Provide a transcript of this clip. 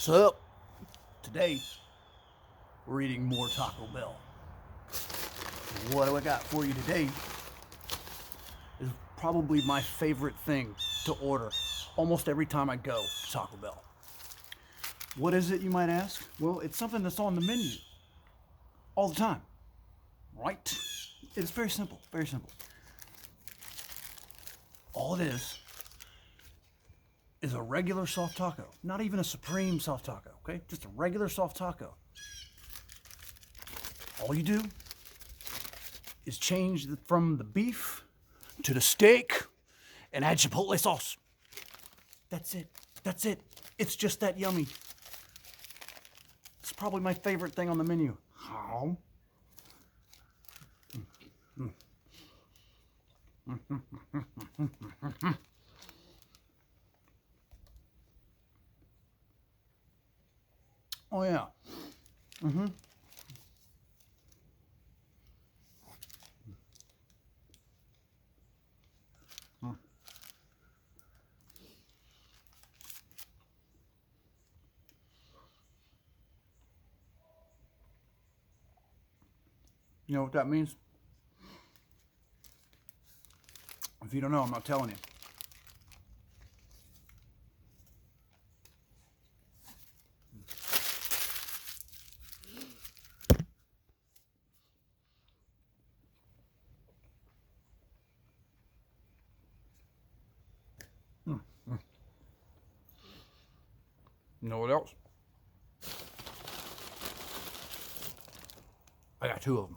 Sup? Today, we're eating more Taco Bell. What do I got for you today is probably my favorite thing to order almost every time I go to Taco Bell. What is it, you might ask? Well, it's something that's on the menu all the time, right? It's very simple, very simple. All it is a regular soft taco. Not even a supreme soft taco, okay? Just a regular soft taco. All you do is change from the beef to the steak and add Chipotle sauce. That's it. That's it. It's just that yummy. It's probably my favorite thing on the menu. Oh yeah. You know what that means? If you don't know, I'm not telling you. You know what else? I got two of them.